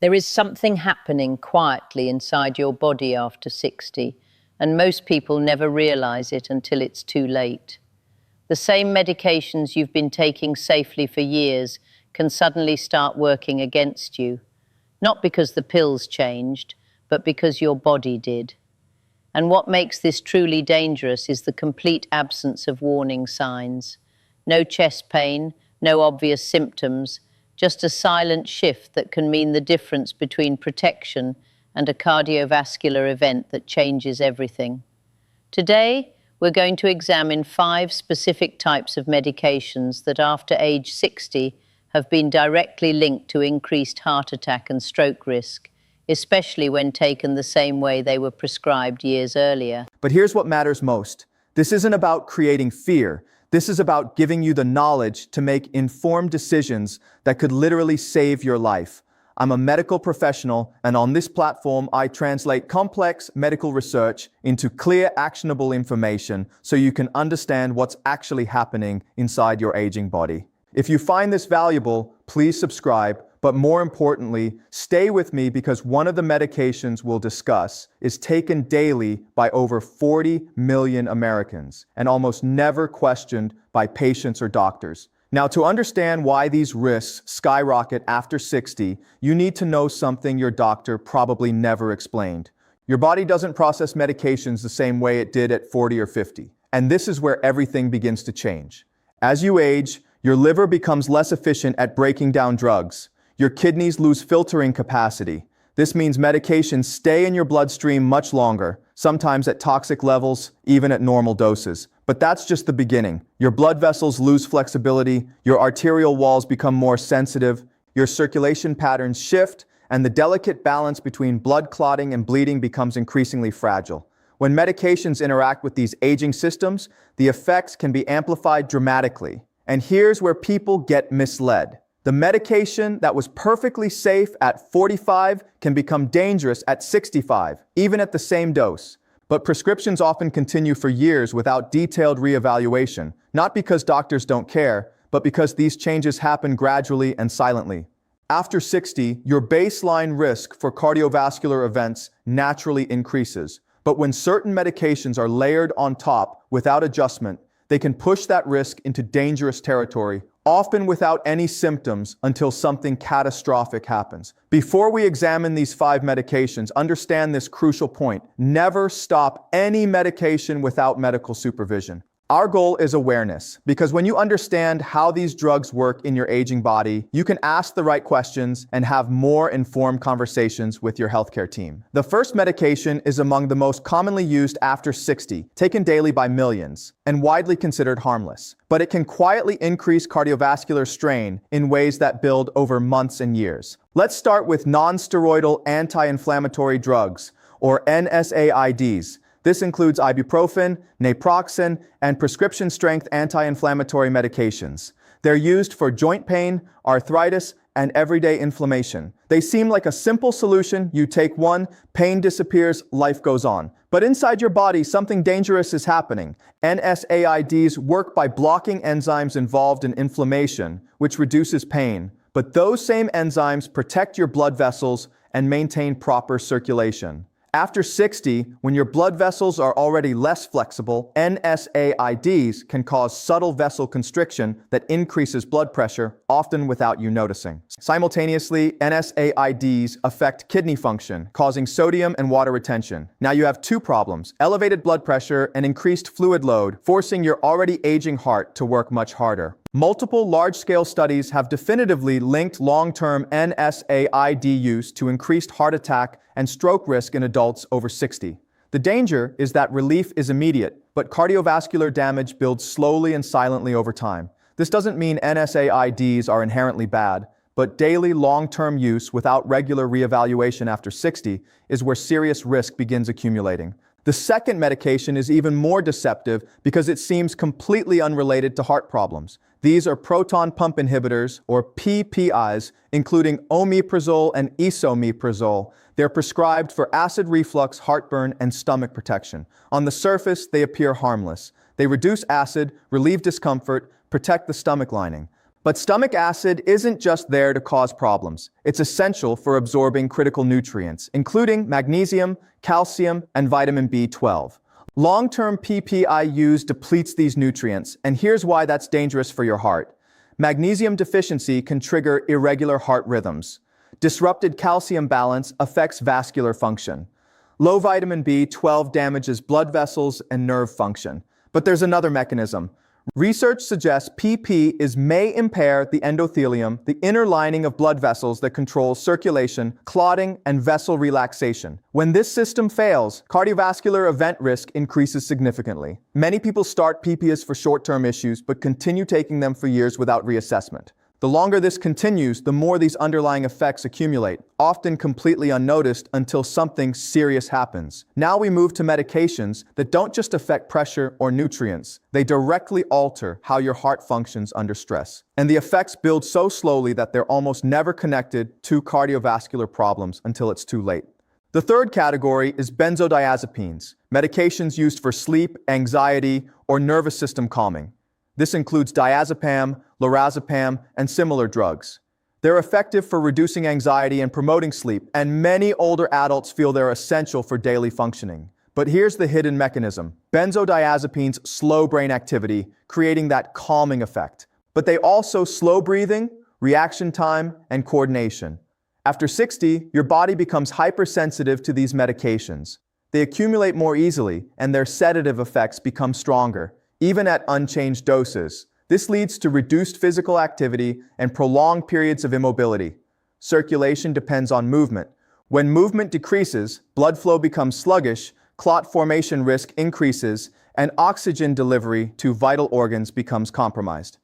There is something happening quietly inside your body after 60, and most people never realize it until it's too late. The same medications you've been taking safely for years can suddenly start working against you, not because the pills changed, but because your body did. And what makes this truly dangerous is the complete absence of warning signs. No chest pain, no obvious symptoms, just a silent shift that can mean the difference between protection and a cardiovascular event that changes everything. Today, we're going to examine 5 specific types of medications that after age 60 have been directly linked to increased heart attack and stroke risk, especially when taken the same way they were prescribed years earlier. But here's what matters most. This isn't about creating fear. This is about giving you the knowledge to make informed decisions that could literally save your life. I'm a medical professional, and on this platform, I translate complex medical research into clear, actionable information so you can understand what's actually happening inside your aging body. If you find this valuable, please subscribe, but more importantly, stay with me because one of the medications we'll discuss is taken daily by over 40 million Americans and almost never questioned by patients or doctors. Now, to understand why these risks skyrocket after 60, you need to know something your doctor probably never explained. Your body doesn't process medications the same way it did at 40 or 50. And this is where everything begins to change. As you age, your liver becomes less efficient at breaking down drugs. Your kidneys lose filtering capacity. This means medications stay in your bloodstream much longer, sometimes at toxic levels, even at normal doses. But that's just the beginning. Your blood vessels lose flexibility, your arterial walls become more sensitive, your circulation patterns shift, and the delicate balance between blood clotting and bleeding becomes increasingly fragile. When medications interact with these aging systems, the effects can be amplified dramatically. And here's where people get misled. The medication that was perfectly safe at 45 can become dangerous at 65, even at the same dose. But prescriptions often continue for years without detailed reevaluation, not because doctors don't care, but because these changes happen gradually and silently. After 60, your baseline risk for cardiovascular events naturally increases. But when certain medications are layered on top without adjustment, they can push that risk into dangerous territory, often without any symptoms until something catastrophic happens. Before we examine these 5 medications, understand this crucial point. Never stop any medication without medical supervision. Our goal is awareness, because when you understand how these drugs work in your aging body, you can ask the right questions and have more informed conversations with your healthcare team. The first medication is among the most commonly used after 60, taken daily by millions, and widely considered harmless. But it can quietly increase cardiovascular strain in ways that build over months and years. Let's start with non-steroidal anti-inflammatory drugs, or NSAIDs. This includes ibuprofen, naproxen, and prescription-strength anti-inflammatory medications. They're used for joint pain, arthritis, and everyday inflammation. They seem like a simple solution. You take one, pain disappears, life goes on. But inside your body, something dangerous is happening. NSAIDs work by blocking enzymes involved in inflammation, which reduces pain. But those same enzymes protect your blood vessels and maintain proper circulation. After 60, when your blood vessels are already less flexible, NSAIDs can cause subtle vessel constriction that increases blood pressure, often without you noticing. Simultaneously, NSAIDs affect kidney function, causing sodium and water retention. Now you have 2 problems: elevated blood pressure and increased fluid load, forcing your already aging heart to work much harder. Multiple large-scale studies have definitively linked long-term NSAID use to increased heart attack and stroke risk in adults over 60. The danger is that relief is immediate, but cardiovascular damage builds slowly and silently over time. This doesn't mean NSAIDs are inherently bad, but daily long-term use without regular reevaluation after 60 is where serious risk begins accumulating. The second medication is even more deceptive because it seems completely unrelated to heart problems. These are proton pump inhibitors, or PPIs, including omeprazole and esomeprazole. They're prescribed for acid reflux, heartburn, and stomach protection. On the surface, they appear harmless. They reduce acid, relieve discomfort, protect the stomach lining. But stomach acid isn't just there to cause problems. It's essential for absorbing critical nutrients, including magnesium, calcium, and vitamin B12. Long-term PPI use depletes these nutrients, and here's why that's dangerous for your heart. Magnesium deficiency can trigger irregular heart rhythms. Disrupted calcium balance affects vascular function. Low vitamin B12 damages blood vessels and nerve function. But there's another mechanism. Research suggests PP may impair the endothelium, the inner lining of blood vessels that controls circulation, clotting, and vessel relaxation. When this system fails, cardiovascular event risk increases significantly. Many people start PPs for short-term issues, but continue taking them for years without reassessment. The longer this continues, the more these underlying effects accumulate, often completely unnoticed until something serious happens. Now we move to medications that don't just affect pressure or nutrients. They directly alter how your heart functions under stress. And the effects build so slowly that they're almost never connected to cardiovascular problems until it's too late. The third category is benzodiazepines, medications used for sleep, anxiety, or nervous system calming. This includes diazepam, lorazepam, and similar drugs. They're effective for reducing anxiety and promoting sleep, and many older adults feel they're essential for daily functioning. But here's the hidden mechanism. Benzodiazepines slow brain activity, creating that calming effect. But they also slow breathing, reaction time, and coordination. After 60, your body becomes hypersensitive to these medications. They accumulate more easily, and their sedative effects become stronger, even at unchanged doses. This leads to reduced physical activity and prolonged periods of immobility. Circulation depends on movement. When movement decreases, blood flow becomes sluggish, clot formation risk increases, and oxygen delivery to vital organs becomes compromised.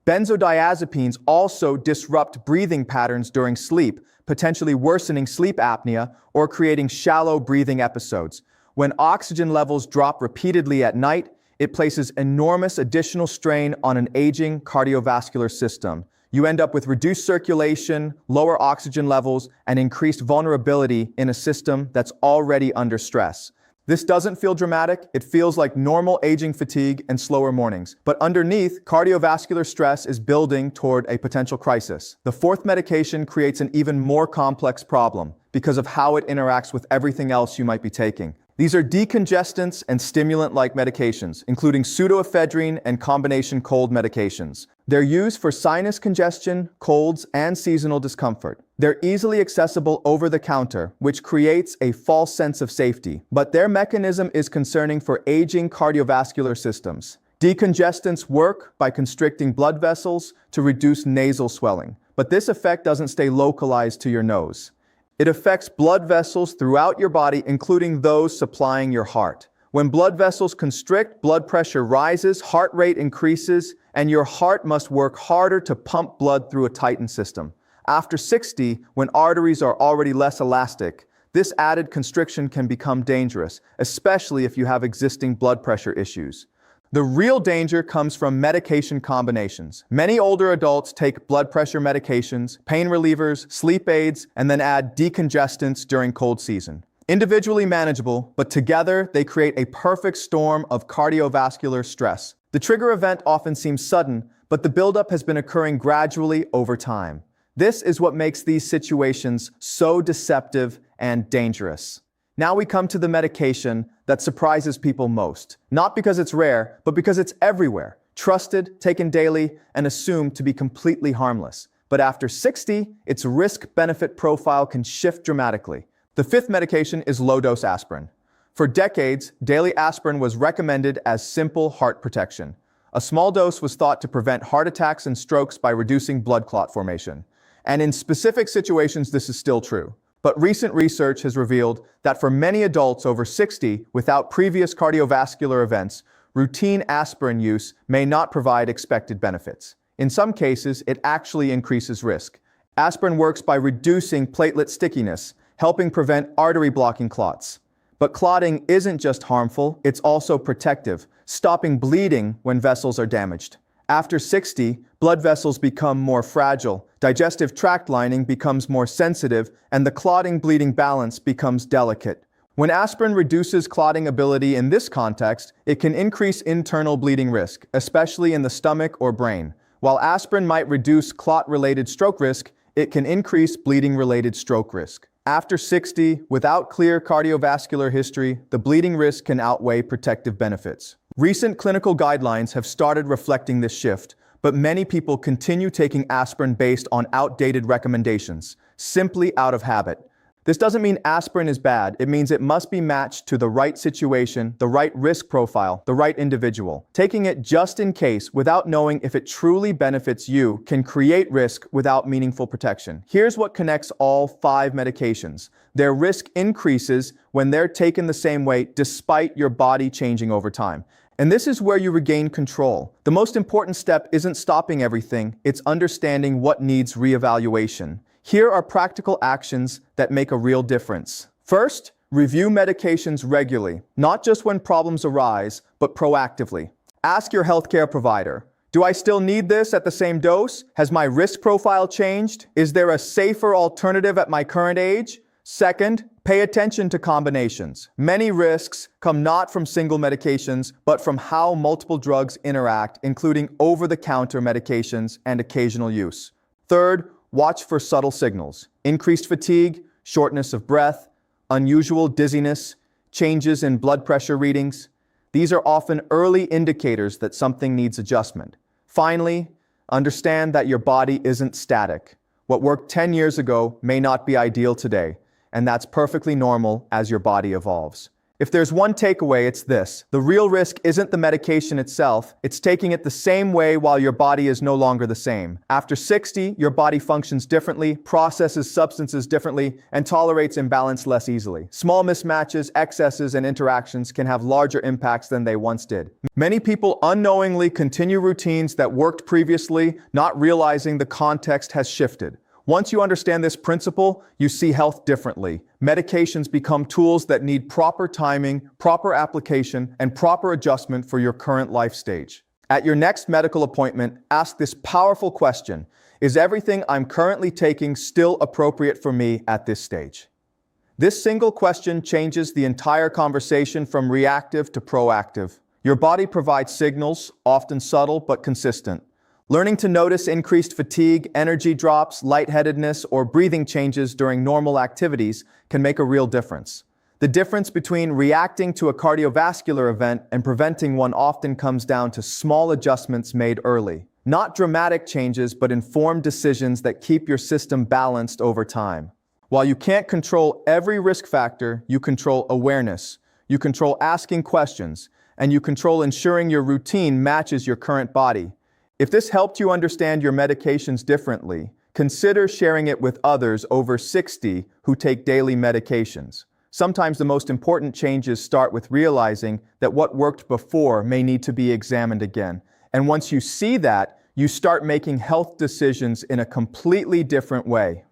Benzodiazepines also disrupt breathing patterns during sleep, potentially worsening sleep apnea or creating shallow breathing episodes. When oxygen levels drop repeatedly at night, it places enormous additional strain on an aging cardiovascular system. You end up with reduced circulation, lower oxygen levels, and increased vulnerability in a system that's already under stress. This doesn't feel dramatic. It feels like normal aging fatigue and slower mornings. But underneath, cardiovascular stress is building toward a potential crisis. The fourth medication creates an even more complex problem because of how it interacts with everything else you might be taking. These are decongestants and stimulant-like medications, including pseudoephedrine and combination cold medications. They're used for sinus congestion, colds, and seasonal discomfort. They're easily accessible over the counter, which creates a false sense of safety. But their mechanism is concerning for aging cardiovascular systems. Decongestants work by constricting blood vessels to reduce nasal swelling. But this effect doesn't stay localized to your nose. It affects blood vessels throughout your body, including those supplying your heart. When blood vessels constrict, blood pressure rises, heart rate increases, and your heart must work harder to pump blood through a tightened system. After 60, when arteries are already less elastic, this added constriction can become dangerous, especially if you have existing blood pressure issues. The real danger comes from medication combinations. Many older adults take blood pressure medications, pain relievers, sleep aids, and then add decongestants during cold season. Individually manageable, but together they create a perfect storm of cardiovascular stress. The trigger event often seems sudden, but the buildup has been occurring gradually over time. This is what makes these situations so deceptive and dangerous. Now we come to the medication that surprises people most. Not because it's rare, but because it's everywhere, trusted, taken daily, and assumed to be completely harmless. But after 60, its risk-benefit profile can shift dramatically. The fifth medication is low-dose aspirin. For decades, daily aspirin was recommended as simple heart protection. A small dose was thought to prevent heart attacks and strokes by reducing blood clot formation. And in specific situations, this is still true. But recent research has revealed that for many adults over 60 without previous cardiovascular events, routine aspirin use may not provide expected benefits. In some cases, it actually increases risk. Aspirin works by reducing platelet stickiness, helping prevent artery-blocking clots. But clotting isn't just harmful, it's also protective, stopping bleeding when vessels are damaged. After 60, blood vessels become more fragile, digestive tract lining becomes more sensitive, and the clotting-bleeding balance becomes delicate. When aspirin reduces clotting ability in this context, it can increase internal bleeding risk, especially in the stomach or brain. While aspirin might reduce clot-related stroke risk, it can increase bleeding-related stroke risk. After 60, without clear cardiovascular history, the bleeding risk can outweigh protective benefits. Recent clinical guidelines have started reflecting this shift, but many people continue taking aspirin based on outdated recommendations, simply out of habit. This doesn't mean aspirin is bad. It means it must be matched to the right situation, the right risk profile, the right individual. Taking it just in case without knowing if it truly benefits you can create risk without meaningful protection. Here's what connects all 5 medications. Their risk increases when they're taken the same way despite your body changing over time. And this is where you regain control. The most important step isn't stopping everything, it's understanding what needs reevaluation. Here are practical actions that make a real difference. First, review medications regularly, not just when problems arise, but proactively. Ask your healthcare provider, do I still need this at the same dose? Has my risk profile changed? Is there a safer alternative at my current age? Second, pay attention to combinations. Many risks come not from single medications, but from how multiple drugs interact, including over-the-counter medications and occasional use. Third, watch for subtle signals. Increased fatigue, shortness of breath, unusual dizziness, changes in blood pressure readings. These are often early indicators that something needs adjustment. Finally, understand that your body isn't static. What worked 10 years ago may not be ideal today, and that's perfectly normal as your body evolves. If there's one takeaway, it's this. The real risk isn't the medication itself, it's taking it the same way while your body is no longer the same. After 60, your body functions differently, processes substances differently, and tolerates imbalance less easily. Small mismatches, excesses, and interactions can have larger impacts than they once did. Many people unknowingly continue routines that worked previously, not realizing the context has shifted. Once you understand this principle, you see health differently. Medications become tools that need proper timing, proper application, and proper adjustment for your current life stage. At your next medical appointment, ask this powerful question: is everything I'm currently taking still appropriate for me at this stage? This single question changes the entire conversation from reactive to proactive. Your body provides signals, often subtle but consistent. Learning to notice increased fatigue, energy drops, lightheadedness, or breathing changes during normal activities can make a real difference. The difference between reacting to a cardiovascular event and preventing one often comes down to small adjustments made early. Not dramatic changes, but informed decisions that keep your system balanced over time. While you can't control every risk factor, you control awareness, you control asking questions, and you control ensuring your routine matches your current body. If this helped you understand your medications differently, consider sharing it with others over 60 who take daily medications. Sometimes the most important changes start with realizing that what worked before may need to be examined again. And once you see that, you start making health decisions in a completely different way.